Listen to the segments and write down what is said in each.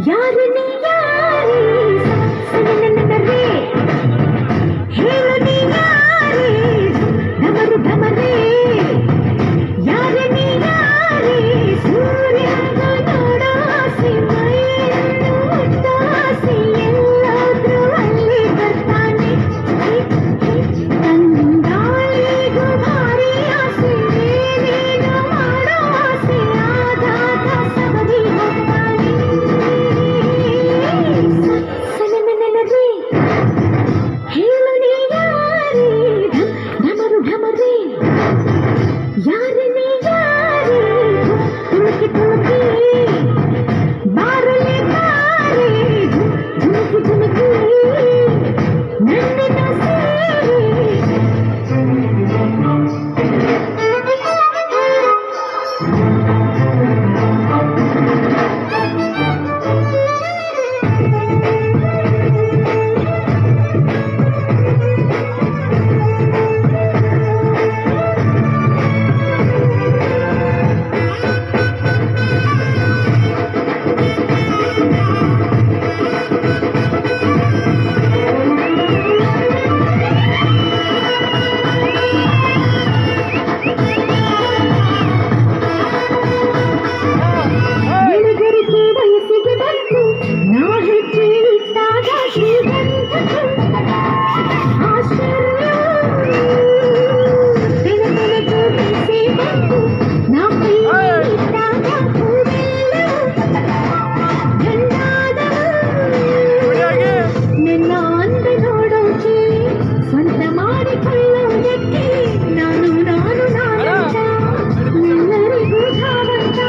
ಯಾರನೇ ಯಾರೇ ಸನನನರೇ ಹೇಳನೇ ಯಾರೇ ಢಮರು ಢಮರೇ ಯಾರನೇ ಯಾರೇ ಸೂರ್ಯನ ನೋಡೋ ಆಸೆ ಮೈಯನ್ನು ಒತ್ತಾಸೆ ಎಲ್ಲಾದ್ರೂ ಅಲ್ಲಿ ಬರ್ತಾನೆ ತಂಗಾಳಿಗೂ ಭಾರಿ ಆಸೆ ಏನೇನು ಮಾಡೋ ಆಸೆ ಆಗಾಗ ಸವರಿ ಹೋಗ್ತಾನೆ ಸನನನರೇ ಹೇಳನೇ ಯಾರೇ ಢಮರು ಢಮರೇ ಯಾರನೇ ಯಾರೇ ತುಳುಕಿ ತುಳುಕಿ ಬಾರಲೆ ಬಾರೆ ಧುಮುಕಿ ಧುಮುಕಿ ನನ್ನನ್ನು ಸೇರಿ ಬೆಳಗರಿಕೆ ವಯಸ್ಸಿಗೆ ಬಂದು ನಾ ಹೆಜ್ಜೆ ಇಟ್ಟಾಗ ಶ್ರೀಗಂಧಕ್ಕೆ ಆಶ್ಚರ್ಯ ತೆಳತೆಳಗೆ ಮೀಸೆ ಬಂದು ನಾ ಕೈ ಇಟ್ಟಾಗ ಹೂವೆಲ್ಲವೂ ಗಂಡಾದವು ನನ್ನ ಅಂದ ನೋಡೋಕೆ ಸ್ವಂತ ಮಾಡಿಕೊಳ್ಳೋದಕ್ಕೆ ನಾನು ನಾನಂತ ಎಲ್ಲರಿಗೂ ಧಾವಂತ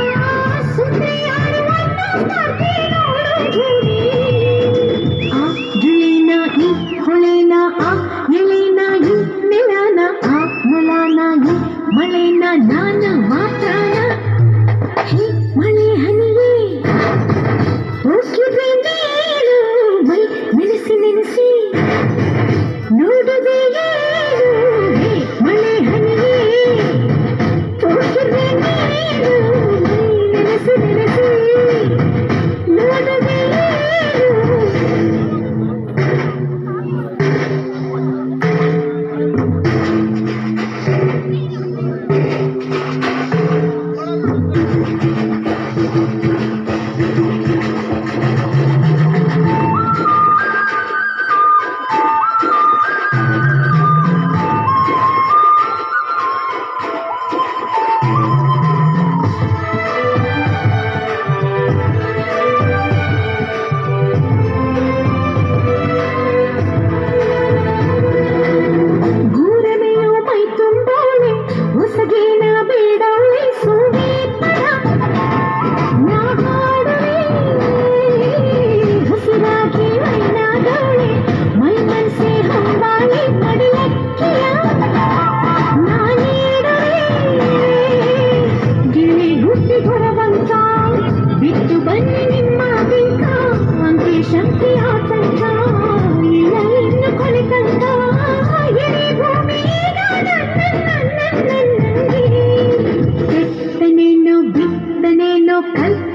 ಸುದ್ದಿ ಆಡುವಂತ ಸ್ಪರ್ಧೆ ನೋಡೋದು ಆ ಗಿಳಿನ ಈ ಹೊಳೆನ ಆ ಎಳೆನ ಈ ನೆಲನ ಆ ಮೊಲನ ಈ ಮಳೆನ ನಾನು ಮಾತ್ರನ ಹೇ ಮಳೆ ಹನಿಯೇ ಹೋಗಿದ್ರೆ ನೀನು ಮೈ ನೆನೆಸಿ ನೆನೆಸಿ ನೋಡದೆ ಏನು ಹೇ ಮಳೆ ಹನಿಯೇ ಹೋಗಿದ್ರೆ ನೀನು ಮೈ ನೆನೆಸಿ ನೆನೆಸಿ ನೋಡದೆ ಏನು ಗೂರಮೆಯು ಮೈ ತುಂಬೋಳೆ ಹೊಸಗೇನ ಬೇಡೋಳೆ ಸೋನೆ ಪದ ನಾ ಹಾಡುವೆ ಹಸಿರಾಗಿ ಮೈನಾದೋಳೆ ಮೈ ಮನಸೆ ಹೊಂಬಾಳೆ ಪಡಿಯಕ್ಕಿಯ ನಾ ನೀಡುವೆ ಗಿಳಿ ಗುಟ್ಟಿ ಹೊರವಂತ ಬಿಟ್ಟು ಬನ್ನಿ ನಿಮ್ಮ ಬಿಂಕ ಅಂತೆ ಶಕ್ತಿ ಆತಂಕ ಇಲ್ಲ ಇನ್ನು ಕೊನೆ ತನಕ ಇಡೀ ಭೂಮಿ ಈಗ ನನ್ನಂಗೆ ಕೆತ್ತನೇನೋ ಬಿತ್ತನೇನೋ ಕಲ್ಪ